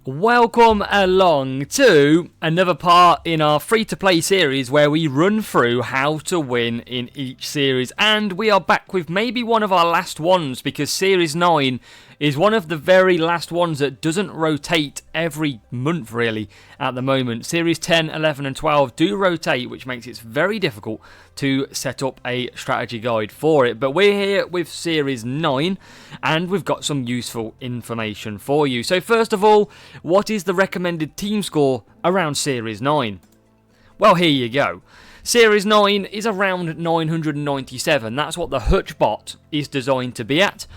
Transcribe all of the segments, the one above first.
Welcome along to another part in our free-to-play series where we run through how to win in each series, and we are back with maybe one of our last ones because Series 9 is one of the very last ones that doesn't rotate every month really at the moment. Series 10, 11 and 12 do rotate, which makes it very difficult to set up a strategy guide for it. But we're here with Series 9 and we've got some useful information for you. So first of all, what is the recommended team score around Series 9? Well, here you go. Series 9 is around 997. That's what the Hutch bot is designed to be at.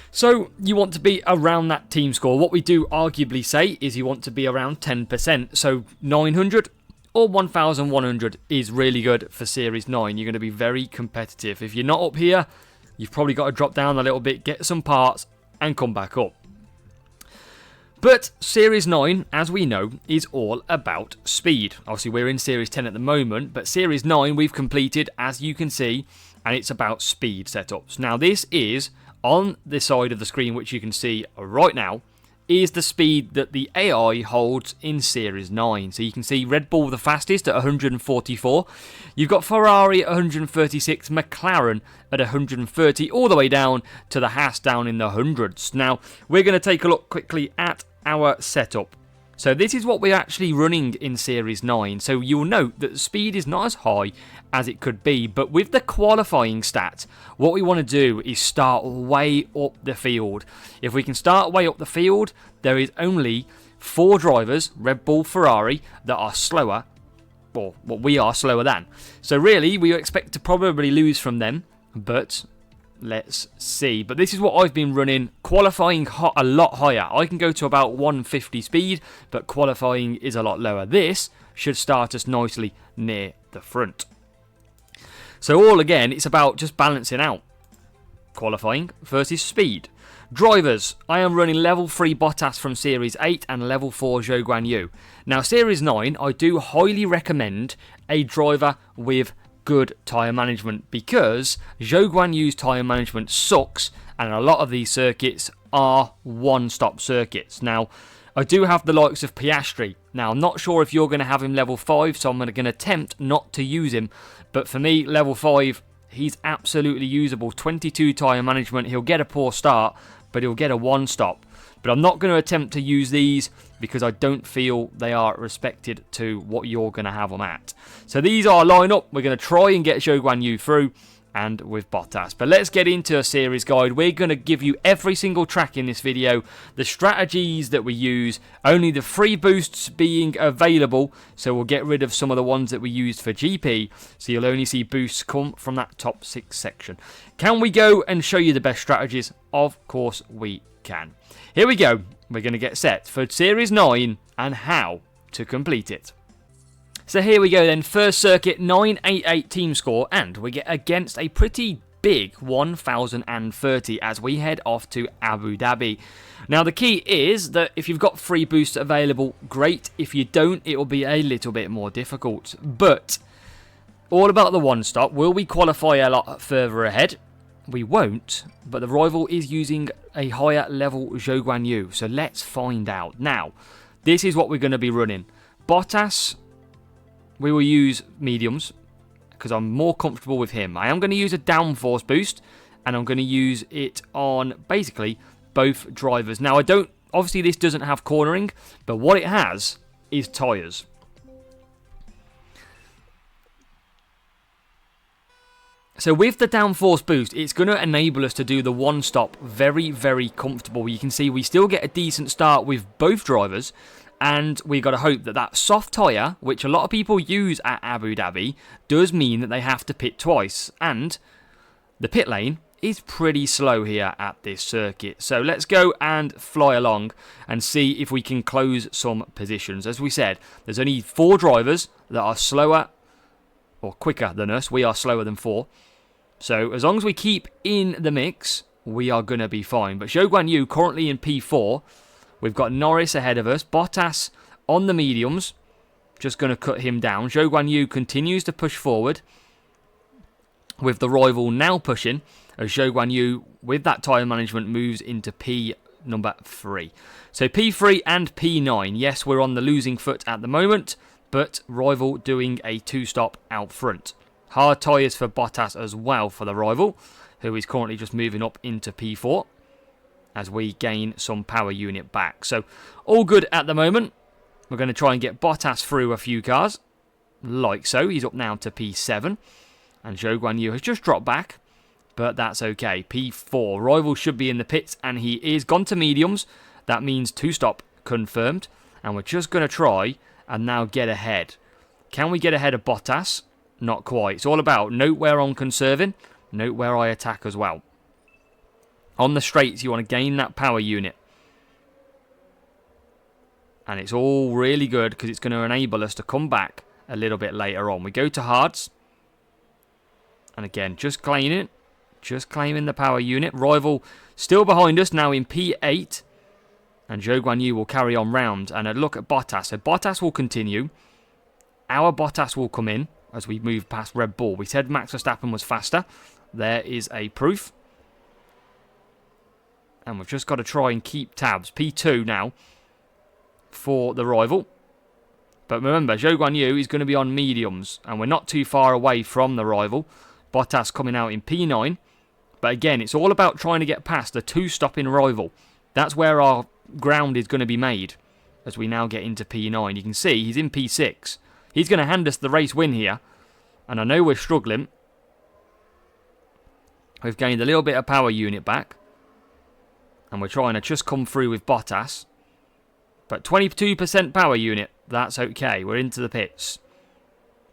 So you want to be around that team score. What we do arguably say is you want to be around 10%. So 900 or 1100 is really good for Series 9. You're going to be very competitive. If you're not up here, you've probably got to drop down a little bit, get some parts and come back up. But Series 9, as we know, is all about speed. Obviously, we're in Series 10 at the moment, but Series 9 we've completed, as you can see, and it's about speed setups. Now, this is, on the side of the screen, which you can see right now, is the speed that the AI holds in Series 9. So you can see Red Bull the fastest at 144. You've got Ferrari at 136, McLaren at 130, all the way down to the Haas down in the hundreds. Now, we're going to take a look quickly at our setup. So this is what we're actually running in Series 9. So you'll note that the speed is not as high as it could be. But with the qualifying stat, what we want to do is start way up the field. If we can start way up the field, there is only 4 drivers, Red Bull, Ferrari, that are slower. Or what we are slower than. So really, we expect to probably lose from them. But let's see. But this is what I've been running. Qualifying a lot higher. I can go to about 150 speed, but qualifying is a lot lower. This should start us nicely near the front. So all again, it's about just balancing out qualifying versus speed. Drivers, I am running level 3 Bottas from Series 8 and level 4 Zhou Guanyu. Now Series 9, I do highly recommend a driver with good tyre management because Zhou Guanyu's tyre management sucks and a lot of these circuits are one-stop circuits. Now, I do have the likes of Piastri. Now, I'm not sure if you're going to have him level 5, so I'm going to attempt not to use him. But for me, level 5, he's absolutely usable. 22 tyre management, he'll get a poor start, but he'll get a one-stop. But I'm not going to attempt to use these because I don't feel they are respected to what you're going to have them at. So these are line up. We're going to try and get Zhou Guanyu through and with Bottas. But let's get into a series guide. We're going to give you every single track in this video, the strategies that we use, only the free boosts being available. So we'll get rid of some of the ones that we used for GP. So you'll only see boosts come from that top 6 section. Can we go and show you the best strategies? Of course we can. Here we go. We're going to get set for Series 9 and how to complete it. So here we go then. First circuit, 988 team score, and we get against a pretty big 1030 as we head off to Abu Dhabi. Now the key is that if you've got free boosts available, great. If you don't, it will be a little bit more difficult. But all about the one stop. Will we qualify a lot further ahead? We won't, but the rival is using a higher level Zhou Guanyu, so let's find out. Now, this is what we're going to be running. Bottas, we will use mediums, because I'm more comfortable with him. I am going to use a downforce boost, and I'm going to use it on, basically, both drivers. Now, obviously this doesn't have cornering, but what it has is tyres. So with the downforce boost, it's going to enable us to do the one stop very, very comfortable. You can see we still get a decent start with both drivers, and we've got to hope that that soft tyre, which a lot of people use at Abu Dhabi, does mean that they have to pit twice. And the pit lane is pretty slow here at this circuit. So let's go and fly along and see if we can close some positions. As we said, there's only 4 drivers that are slower or quicker than us. We are slower than 4. So as long as we keep in the mix, we are going to be fine. But Zhou Guanyu currently in P4. We've got Norris ahead of us. Bottas on the mediums. Just going to cut him down. Zhou Guanyu continues to push forward, with the rival now pushing, as Zhou Guanyu, with that tyre management, moves into P9. number 3. So P3 and P9. Yes, we're on the losing foot at the moment, but rival doing a 2-stop out front. Hard tyres for Bottas as well for the rival, who is currently just moving up into P4 as we gain some power unit back. So all good at the moment. We're going to try and get Bottas through a few cars, like so. He's up now to P7, and Zhou Guanyu has just dropped back, but that's okay. P4, rival should be in the pits, and he is gone to mediums. That means 2-stop confirmed, and we're just going to try and now get ahead. Can we get ahead of Bottas? Not quite. It's all about note where I'm conserving, note where I attack as well. On the straights, you want to gain that power unit. And it's all really good because it's going to enable us to come back a little bit later on. We go to hards. And again, just claiming it. Just claiming the power unit. Rival still behind us now in P8. And Zhou Guanyu will carry on round. And a look at Bottas. So Bottas will continue. Our Bottas will come in as we move past Red Bull. We said Max Verstappen was faster. There is a proof. And we've just got to try and keep tabs. P2 now for the rival. But remember, Zhou Guanyu is going to be on mediums. And we're not too far away from the rival. Bottas coming out in P9. But again, it's all about trying to get past the 2-stopping rival. That's where our ground is going to be made as we now get into P9. You can see he's in P6. He's going to hand us the race win here. And I know we're struggling. We've gained a little bit of power unit back. And we're trying to just come through with Bottas. But 22% power unit. That's okay. We're into the pits.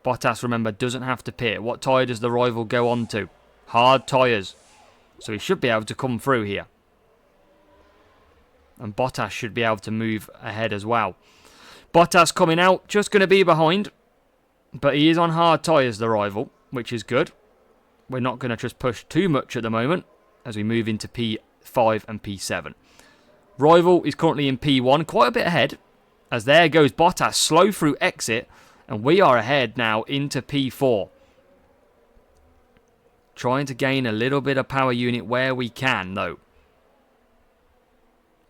Bottas, remember, doesn't have to pit. What tyre does the rival go on to? Hard tyres. So he should be able to come through here. And Bottas should be able to move ahead as well. Bottas coming out. Just going to be behind. But he is on hard tyres, the rival, which is good. We're not going to just push too much at the moment as we move into P5 and P7. Rival is currently in P1, quite a bit ahead. As there goes Bottas, slow through exit. And we are ahead now into P4. Trying to gain a little bit of power unit where we can, though.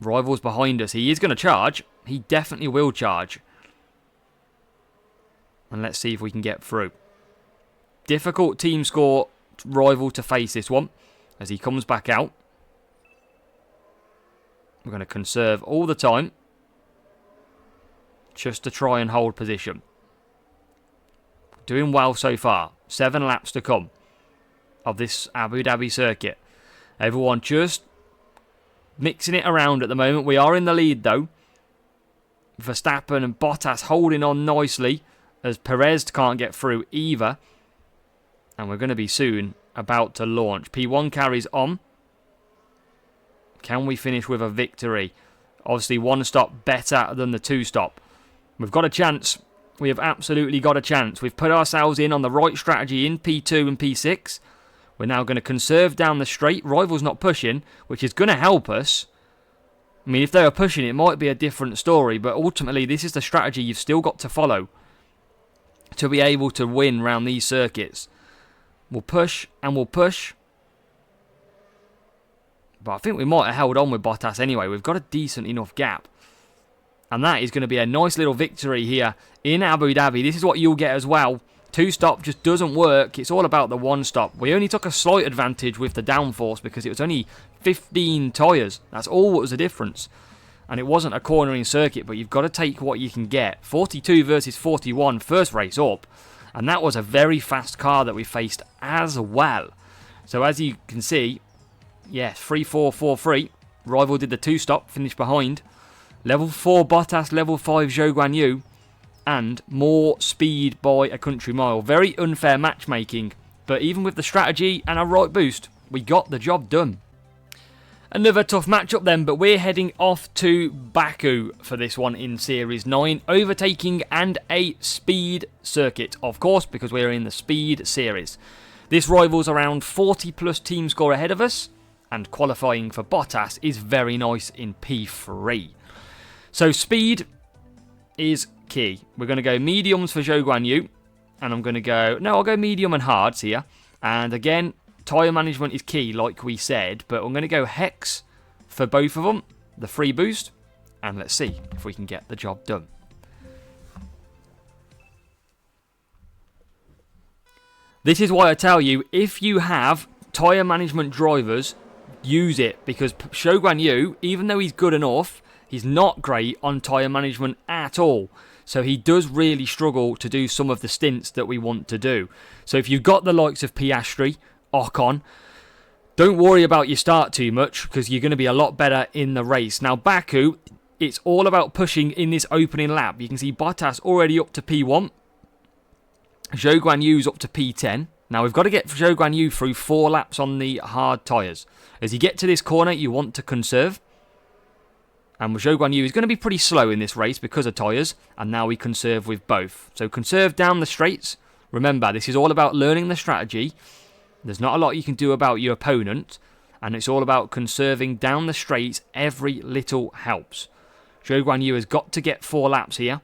Rival's behind us. He is going to charge. He definitely will charge. And let's see if we can get through. Difficult team score rival to face this one as he comes back out. We're going to conserve all the time just to try and hold position. Doing well so far. 7 laps to come of this Abu Dhabi circuit. Everyone just mixing it around at the moment. We are in the lead though. Verstappen and Bottas holding on nicely as Perez can't get through either. And we're going to be soon about to launch. P1 carries on. Can we finish with a victory? Obviously 1 stop better than the 2 stop. We've got a chance. We have absolutely got a chance. We've put ourselves in on the right strategy in P2 and P6. We're now going to conserve down the straight. Rival's not pushing, which is going to help us. I mean, if they were pushing, it might be a different story. But ultimately, this is the strategy you've still got to follow to be able to win round these circuits. We'll push and we'll push. But I think we might have held on with Bottas anyway. We've got a decent enough gap. And that is going to be a nice little victory here in Abu Dhabi. This is what you'll get as well. 2 stop just doesn't work. It's all about the 1 stop. We only took a slight advantage with the downforce because it was only 15 tyres. That's all that was the difference. And it wasn't a cornering circuit, but you've got to take what you can get. 42 versus 41, first race up. And that was a very fast car that we faced as well. So as you can see, yes, 3-4-4-3. Rival did the 2 stop, finished behind. Level 4 Bottas, level 5 Zhou Guanyu. And more speed by a country mile. Very unfair matchmaking. But even with the strategy and a right boost, we got the job done. Another tough matchup then, but we're heading off to Baku for this one in Series 9. Overtaking and a speed circuit, of course, because we're in the speed series. This rival's around 40 plus team score ahead of us. And qualifying for Bottas is very nice in P3. So speed is key. We're going to go mediums for Zhou Guanyu. And I'm going to go... No, I'll go medium and hards here. And again, tyre management is key, like we said. But I'm going to go hex for both of them. the free boost, and let's see if we can get the job done. This is why I tell you, if you have tyre management drivers, use it, because Zhou Guanyu, even though he's good enough, he's not great on tyre management at all. So he does really struggle to do some of the stints that we want to do. So if you've got the likes of Piastri, Ocon, don't worry about your start too much, because you're going to be a lot better in the race. Now Baku, it's all about pushing in this opening lap. You can see Bottas already up to P1. Zhou Guanyu's up to P10. Now we've got to get Zhou Guanyu through 4 laps on the hard tyres. As you get to this corner, you want to conserve. And Zhou Guanyu is going to be pretty slow in this race because of tyres. And now we conserve with both. So conserve down the straights. Remember, this is all about learning the strategy. There's not a lot you can do about your opponent. And it's all about conserving down the straights. Every little helps. Zhou Guanyu has got to get 4 laps here.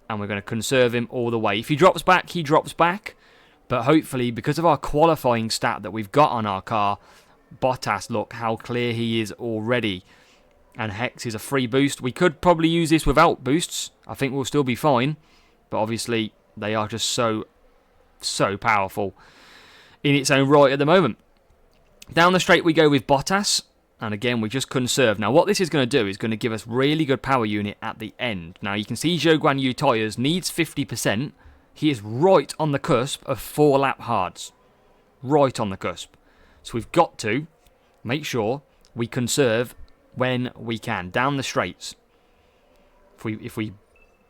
And we're going to conserve him all the way. If he drops back, he drops back. But hopefully, because of our qualifying stat that we've got on our car, Bottas, look how clear he is already. And Hex is a free boost. We could probably use this without boosts. I think we'll still be fine. But obviously, they are just so powerful in its own right at the moment. Down the straight we go with Bottas. And again, we just conserve. Now, what this is going to do is going to give us really good power unit at the end. Now, you can see Zhou Guanyu tyres needs 50%. He is right on the cusp of 4 lap hards. Right on the cusp. So we've got to make sure we conserve when we can. Down the straights. If we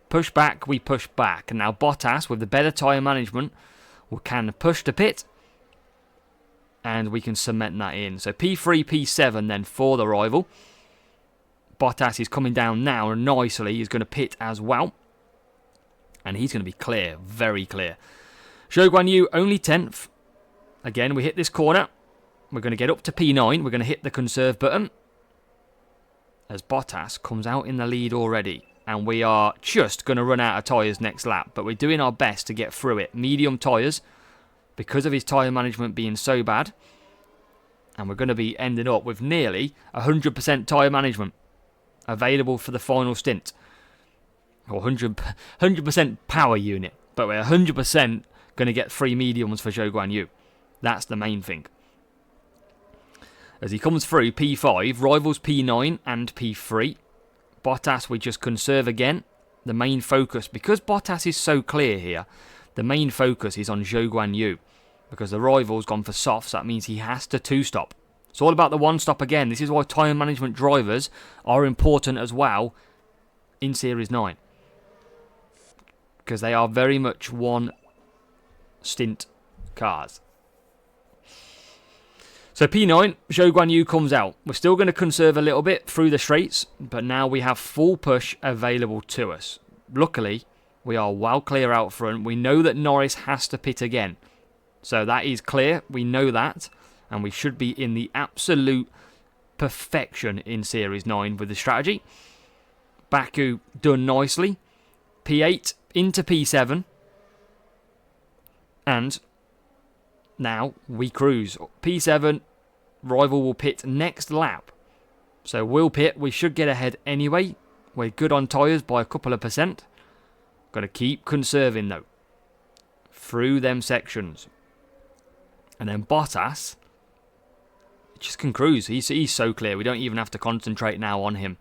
push back, we push back. And now Bottas, with the better tyre management, can push to pit. And we can cement that in. So P3, P7 then for the rival. Bottas is coming down now and nicely. He's going to pit as well. And he's going to be clear. Very clear. Zhou Guanyu only 10th. Again, we hit this corner. We're going to get up to P9. We're going to hit the conserve button. As Bottas comes out in the lead already. And we are just going to run out of tyres next lap. But we're doing our best to get through it. Medium tyres. Because of his tyre management being so bad. And we're going to be ending up with nearly 100% tyre management available for the final stint. Or 100% power unit. But we're 100% going to get 3 mediums for Zhou Guanyu. That's the main thing. As he comes through P5, rivals P9 and P3. Bottas we just conserve again. The main focus, because Bottas is so clear here, the main focus is on Zhou Guanyu. Because the rival's gone for softs, that means he has to 2-stop. It's all about the 1-stop again. This is why tyre management drivers are important as well in Series 9. Because they are very much 1-stint cars. So P9, Zhou Guanyu comes out. We're still going to conserve a little bit through the straights, but now we have full push available to us. Luckily, we are well clear out front. We know that Norris has to pit again. So that is clear. We know that. And we should be in the absolute perfection in Series 9 with the strategy. Baku done nicely. P8 into P7. And now we cruise. P7, rival will pit next lap. So we'll pit. We should get ahead anyway. We're good on tyres by a couple of %. Got to keep conserving though. Through them sections. And then Bottas just can cruise. He's so clear. We don't even have to concentrate now on him.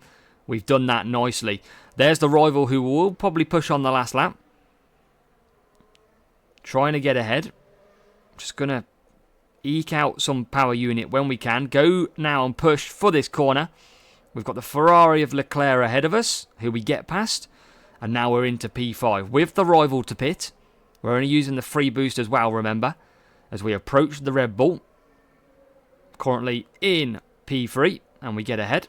We've done that nicely. There's the rival who will probably push on the last lap. Trying to get ahead. Just going to eke out some power unit when we can. Go now and push for this corner. We've got the Ferrari of Leclerc ahead of us, who we get past. And now we're into P5 with the rival to pit. We're only using the free boost as well, remember. As we approach the Red Bull. Currently in P3. And we get ahead.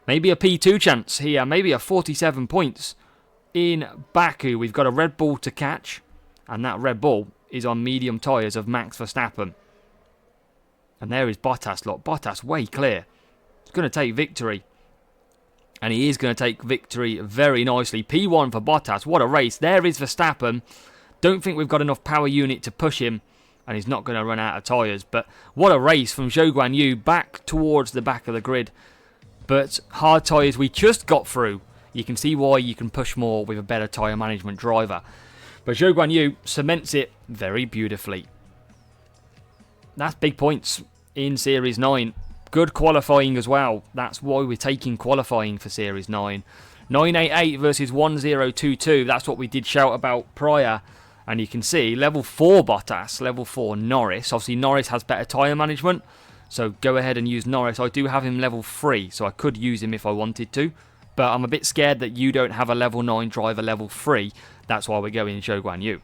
Maybe a P2 chance here. Maybe a 47 points in Baku. We've got a Red Bull to catch. And that Red Bull is on medium tyres of Max Verstappen. And there is Bottas. Look, Bottas way clear. He's going to take victory. And he is going to take victory very nicely. P1 for Bottas. What a race. There is Verstappen. Don't think we've got enough power unit to push him. And he's not going to run out of tyres. But what a race from Zhou Guanyu back towards the back of the grid. But hard tyres we just got through. You can see why you can push more with a better tyre management driver. But Zhou Guanyu cements it very beautifully. That's big points in Series 9. Good qualifying as well. That's why we're taking qualifying for Series 9. 988 versus 1022. That's what we did shout about prior. And you can see level 4 Bottas, level 4 Norris. Obviously Norris has better tyre management, so go ahead and use Norris. I do have him level 3, so I could use him if I wanted to. But I'm a bit scared that you don't have a level 9 driver level 3. That's why we're going Zhou Guanyu.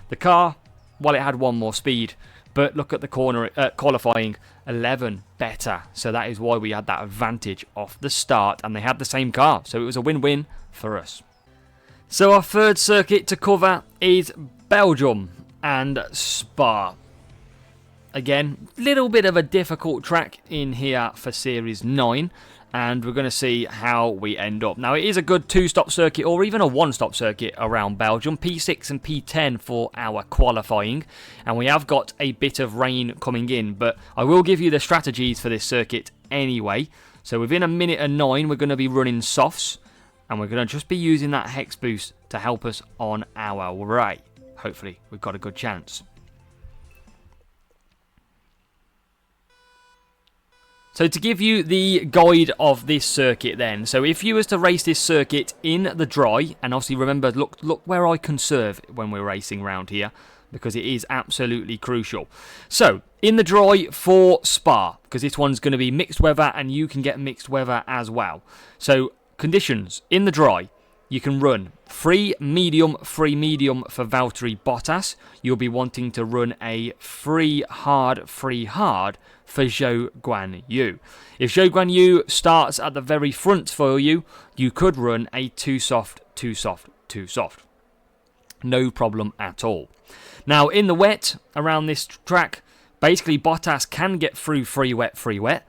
The car, well, it had one more speed. But look at the corner qualifying, 11 better. So that is why we had that advantage off the start. And they had the same car, so it was a win-win for us. So our third circuit to cover is Belgium and Spa. Again, little bit of a difficult track in here for Series 9. And we're going to see how we end up. Now, it is a good 2-stop circuit or even a 1-stop circuit around Belgium. P6 and P10 for our qualifying. And we have got a bit of rain coming in. But I will give you the strategies for this circuit anyway. So within a minute and 9, we're going to be running softs. And we're going to just be using that hex boost to help us on our way. Hopefully, we've got a good chance. So to give you the guide of this circuit then, so if you was to race this circuit in the dry, and obviously remember, look where I conserve when we're racing around here, because it is absolutely crucial. So, in the dry for Spa, because this one's going to be mixed weather, and you can get mixed weather as well. So, conditions, in the dry, you can run free medium for Valtteri Bottas. You'll be wanting to run a free hard for Zhou Guanyu. If Zhou Guanyu starts at the very front for you, you could run a 2 soft. No problem at all. Now, in the wet, around this track, basically Bottas can get through free wet.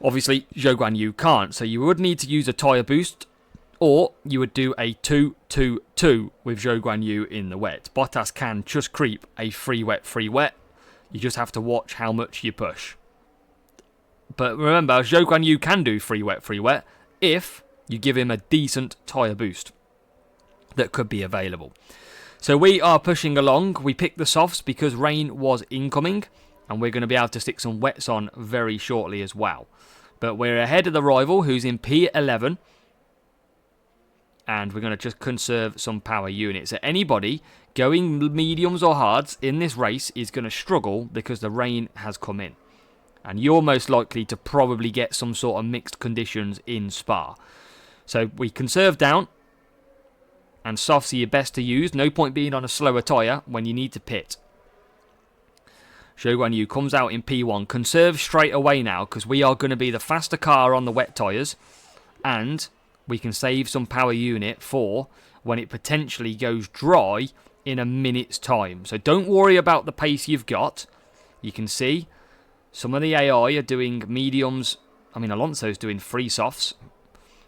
Obviously, Zhou Guanyu can't, so you would need to use a tyre boost, or you would do a 2-2-2 with Zhou Guanyu in the wet. Bottas can just creep a free wet. You just have to watch how much you push. But remember, Zhou Guanyu can do free wet if you give him a decent tyre boost that could be available. So we are pushing along. We picked the softs because rain was incoming, and we're going to be able to stick some wets on very shortly as well. But we're ahead of the rival, who's in P11, and we're going to just conserve some power units. So anybody going mediums or hards in this race is going to struggle because the rain has come in. And you're most likely to probably get some sort of mixed conditions in Spa. So we conserve down, and softs are your best to use. No point being on a slower tyre when you need to pit. Zhou Guanyu comes out in P1. Conserve straight away now, because we are going to be the faster car on the wet tyres, and we can save some power unit for when it potentially goes dry in a minute's time. So don't worry about the pace you've got. You can see some of the AI are doing mediums. I mean, Alonso's doing free softs.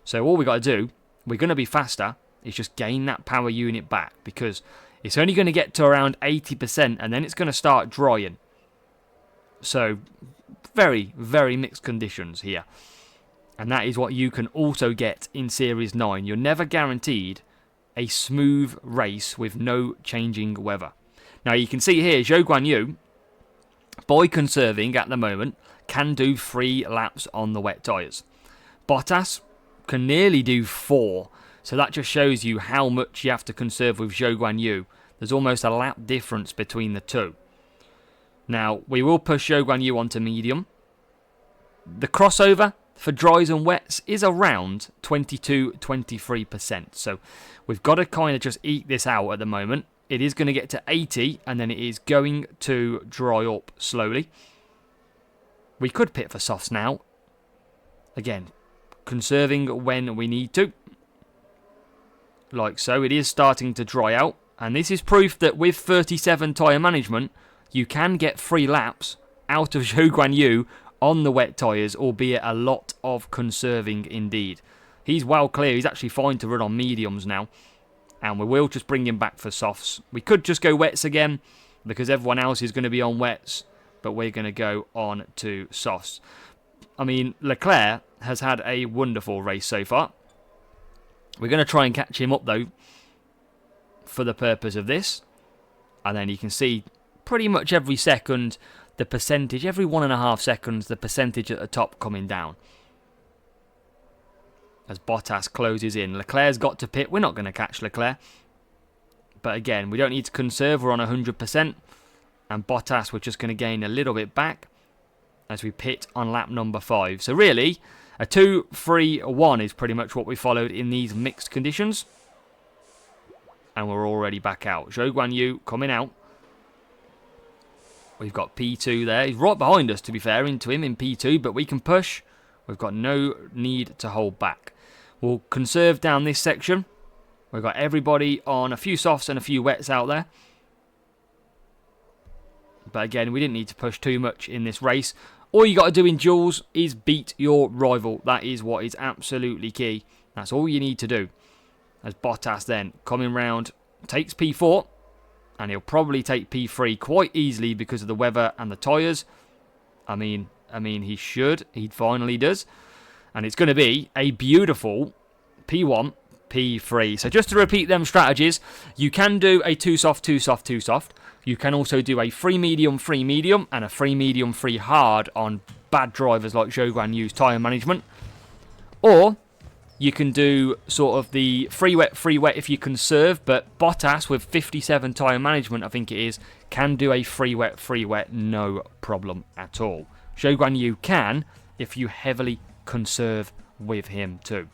So all we got to do, we're going to be faster, is just gain that power unit back, because it's only going to get to around 80% and then it's going to start drying. So very, very mixed conditions here. And that is what you can also get in Series 9. You're never guaranteed a smooth race with no changing weather. Now you can see here, Zhou Guanyu, by conserving at the moment, can do 3 laps on the wet tyres. Bottas can nearly do 4. So that just shows you how much you have to conserve with Zhou Guanyu. There's almost a lap difference between the two. Now, we will push Zhou Guanyu onto medium. The crossover for dries and wets is around 22-23%. So we've got to kind of just eke this out at the moment. It is going to get to 80 and then it is going to dry up slowly. We could pit for softs now. Again, conserving when we need to. Like so, it is starting to dry out. And this is proof that with 37 tyre management, you can get 3 laps out of Zhou Guanyu on the wet tyres, albeit a lot of conserving indeed. He's well clear. He's actually fine to run on mediums now. And we will just bring him back for softs. We could just go wets again, because everyone else is going to be on wets. But we're going to go on to softs. I mean, Leclerc has had a wonderful race so far. We're going to try and catch him up, though, for the purpose of this. And then you can see pretty much every second the percentage, every 1.5 seconds, the percentage at the top coming down. As Bottas closes in. Leclerc's got to pit. We're not going to catch Leclerc. But again, we don't need to conserve. We're on 100%. And Bottas, we're just going to gain a little bit back as we pit on lap number 5. So really, a 2-3-1 is pretty much what we followed in these mixed conditions. And we're already back out. Zhou Guanyu coming out. We've got P2 there. He's right behind us, to be fair, into him in P2. But we can push. We've got no need to hold back. We'll conserve down this section. We've got everybody on a few softs and a few wets out there. But again, we didn't need to push too much in this race. All you got to do in duels is beat your rival. That is what is absolutely key. That's all you need to do. As Bottas then coming round, takes P4. And he'll probably take P3 quite easily because of the weather and the tyres. I mean, he should. He finally does. And it's going to be a beautiful P1, P3. So just to repeat them strategies, you can do a 2 soft, 2 soft, 2 soft. You can also do a 3 medium, and a 3 medium, 3 hard on bad drivers like Zhou Guanyu's tyre management. Or you can do sort of the 3 wet if you conserve, but Bottas with 57 tyre management, I think it is, can do a 3 wet, no problem at all. Zhou Guanyu can if you heavily conserve with him too.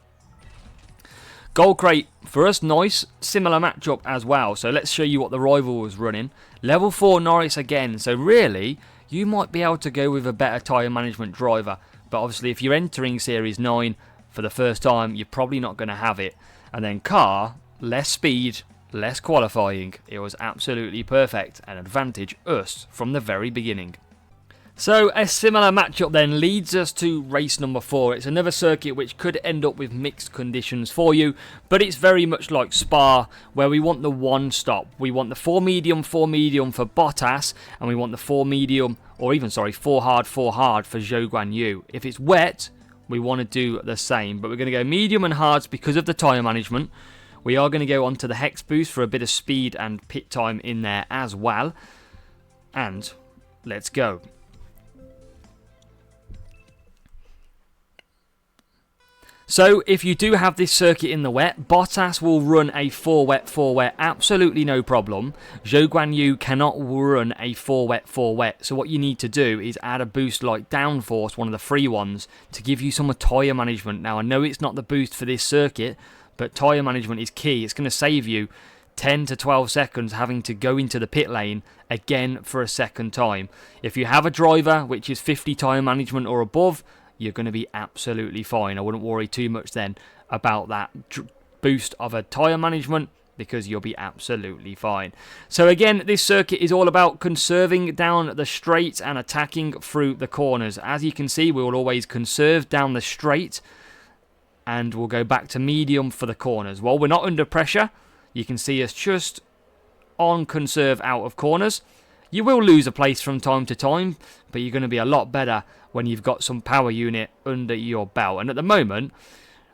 Gold crate for us, nice. Similar matchup as well. So let's show you what the rival was running. Level 4 Norris again. So really, you might be able to go with a better tyre management driver. But obviously, if you're entering Series 9 for the first time, you're probably not going to have it. And then car, less speed, less qualifying. It was absolutely perfect and advantage us from the very beginning. So a similar matchup then leads us to race number 4. It's another circuit which could end up with mixed conditions for you, but it's very much like Spa, where we want the one stop. We want the 4 medium for Bottas, and we want the 4 medium, or even, 4 hard for Zhou Guanyu. If it's wet, we want to do the same, but we're going to go medium and hards because of the tyre management. We are going to go onto the Hex Boost for a bit of speed and pit time in there as well. And let's go. So, if you do have this circuit in the wet, Bottas will run a 4 wet, absolutely no problem. Zhou Guanyu cannot run a 4 wet. So what you need to do is add a boost like Downforce, one of the free ones, to give you some tyre management. Now, I know it's not the boost for this circuit, but tyre management is key. It's going to save you 10 to 12 seconds having to go into the pit lane again for a second time. If you have a driver which is 50 tyre management or above, you're going to be absolutely fine. I wouldn't worry too much then about that boost of a tyre management because you'll be absolutely fine. So again, this circuit is all about conserving down the straight and attacking through the corners. As you can see, we will always conserve down the straight and we'll go back to medium for the corners. While we're not under pressure, you can see us just on conserve out of corners. You will lose a place from time to time, but you're going to be a lot better when you've got some power unit under your belt. And at the moment,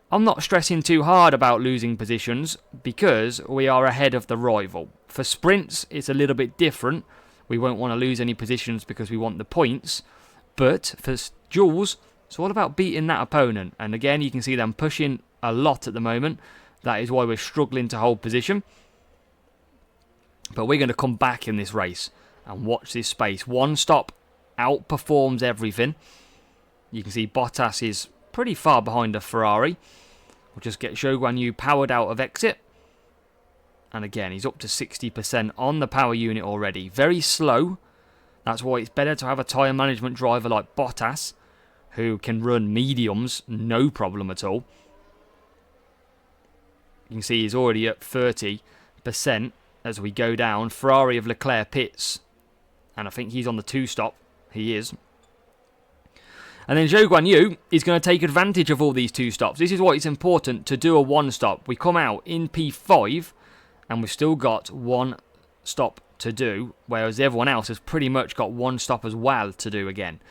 I'm not stressing too hard about losing positions because we are ahead of the rival. For sprints, it's a little bit different. We won't want to lose any positions because we want the points. But for duels, it's all about beating that opponent. And again, you can see them pushing a lot at the moment. That is why we're struggling to hold position. But we're going to come back in this race and watch this space. One stop outperforms everything. You can see Bottas is pretty far behind a Ferrari. We'll just get Zhou Guanyu powered out of exit. And again, he's up to 60% on the power unit already. Very slow. That's why it's better to have a tyre management driver like Bottas, who can run mediums, no problem at all. You can see he's already at 30% as we go down. Ferrari of Leclerc pits. And I think he's on the 2 stop. He is. And then Zhou Guanyu is going to take advantage of all these 2 stops. This is why it's important to do a 1 stop. We come out in P5 and we've still got 1 stop to do, whereas everyone else has pretty much got 1 stop as well to do again.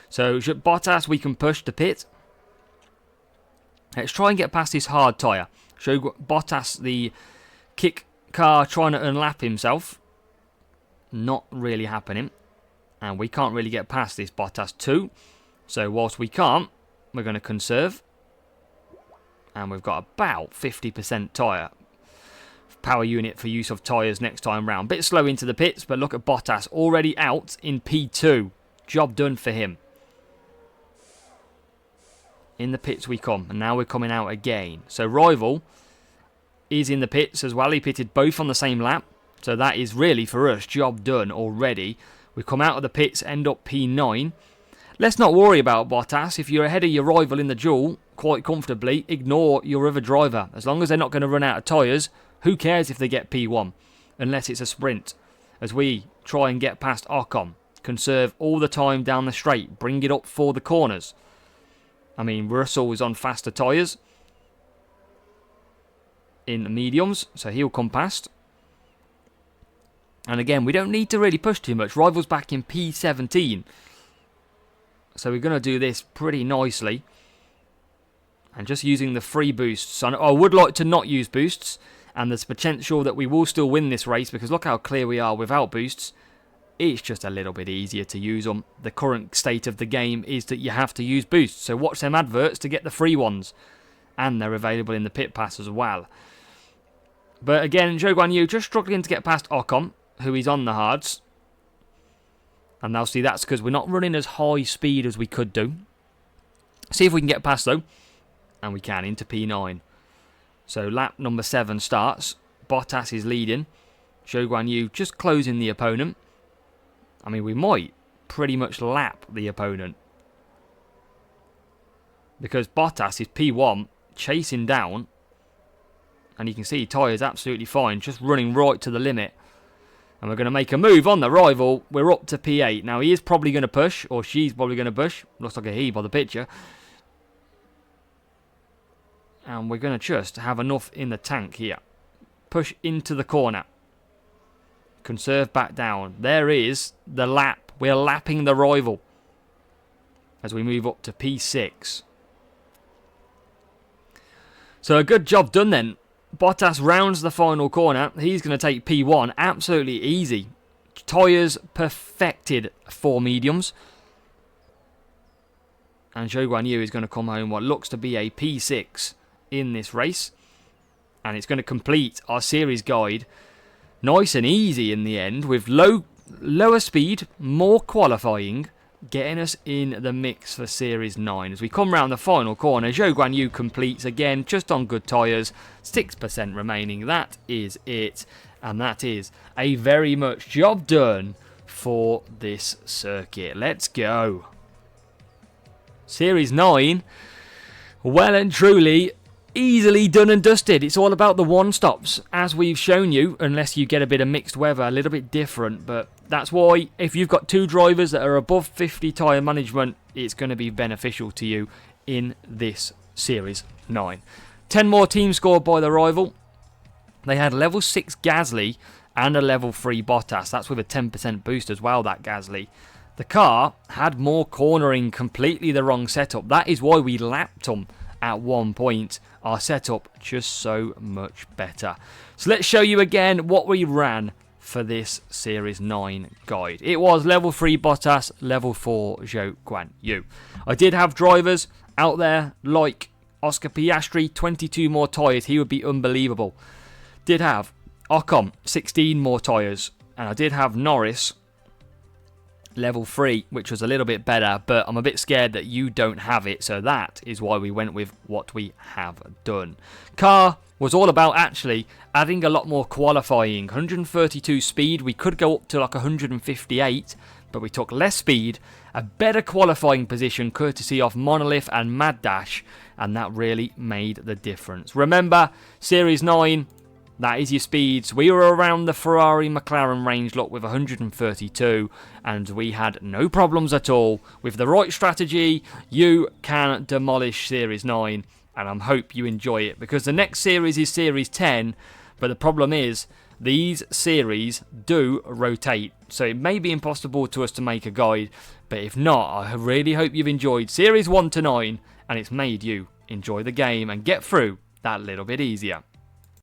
So Bottas, we can push the pit. Let's try and get past this hard tyre. Show Bottas the kick car trying to unlap himself. Not really happening. And we can't really get past this Bottas 2. So whilst we can't, we're going to conserve. And we've got about 50% tyre power unit for use of tyres next time round. Bit slow into the pits, but look at Bottas already out in P2. Job done for him. In the pits we come, and now we're coming out again. So Rival is in the pits as well. He pitted both on the same lap. So that is really, for us, job done already. We come out of the pits, end up P9. Let's not worry about Bottas. If you're ahead of your rival in the duel, quite comfortably, ignore your other driver. As long as they're not going to run out of tyres, who cares if they get P1? Unless it's a sprint. As we try and get past Ocon. Conserve all the time down the straight. Bring it up for the corners. I mean, Russell is on faster tyres in the mediums, so he'll come past. And again, we don't need to really push too much. Rival's back in P17. So we're going to do this pretty nicely. And just using the free boosts. I would like to not use boosts. And there's potential that we will still win this race, because look how clear we are without boosts. It's just a little bit easier to use them. The current state of the game is that you have to use boosts. So watch them adverts to get the free ones. And they're available in the pit pass as well. But again, Zhou Guanyu just struggling to get past Ocon, who is on the hards. And now see, that's because we're not running as high speed as we could do. See if we can get past though. And we can, into P9. So lap number 7 starts. Bottas is leading. Zhou Guanyu just closing the opponent. I mean, we might pretty much lap the opponent. Because Bottas is P1, chasing down. And you can see tyres absolutely fine, just running right to the limit. And we're going to make a move on the rival. We're up to P8. Now, he is probably going to push, or she's probably going to push. Looks like a he by the picture. And we're going to just have enough in the tank here. Push into the corner. Conserve back down. There is the lap. We're lapping the rival. As we move up to P6. So a good job done then. Bottas rounds the final corner. He's going to take P1. Absolutely easy. Tyres perfected for mediums. And Zhou Guanyu is going to come home what looks to be a P6 in this race. And it's going to complete our series guide. Nice and easy in the end. With lower speed, more qualifying. Getting us in the mix for Series 9. As we come round the final corner, Zhou Guanyu completes again, just on good tyres. 6% remaining. That is it. And that is a very much job done for this circuit. Let's go. Series 9. Well and truly easily done and dusted. It's all about the one-stops, as we've shown you, unless you get a bit of mixed weather, a little bit different. But that's why, if you've got two drivers that are above 50 tyre management, it's going to be beneficial to you in this Series 9. 10 more teams scored by the rival. They had level 6 Gasly and a level 3 Bottas. That's with a 10% boost as well, that Gasly. The car had more cornering, completely the wrong setup. That is why we lapped them at one point. Our setup just so much better. So let's show you again what we ran for this Series 9 guide. It was level 3 Bottas, level 4 Zhou Guanyu. I did have drivers out there like Oscar Piastri, 22 more tyres. He would be unbelievable. Did have Ocon, 16 more tyres. And I did have Norris, level 3, which was a little bit better, but I'm a bit scared that you don't have it, so that is why we went with what we have done. Car was all about actually adding a lot more qualifying. 132 speed, we could go up to like 158, but we took less speed, a better qualifying position courtesy of Monolith and Mad Dash, and that really made the difference. Remember, Series 9, that is your speeds. We were around the Ferrari McLaren range lot with 132, and we had no problems at all. With the right strategy, you can demolish Series 9, and I hope you enjoy it, because the next series is Series 10, but the problem is these series do rotate, so it may be impossible to us to make a guide, but if not, I really hope you've enjoyed Series 1 to 9, and it's made you enjoy the game and get through that little bit easier.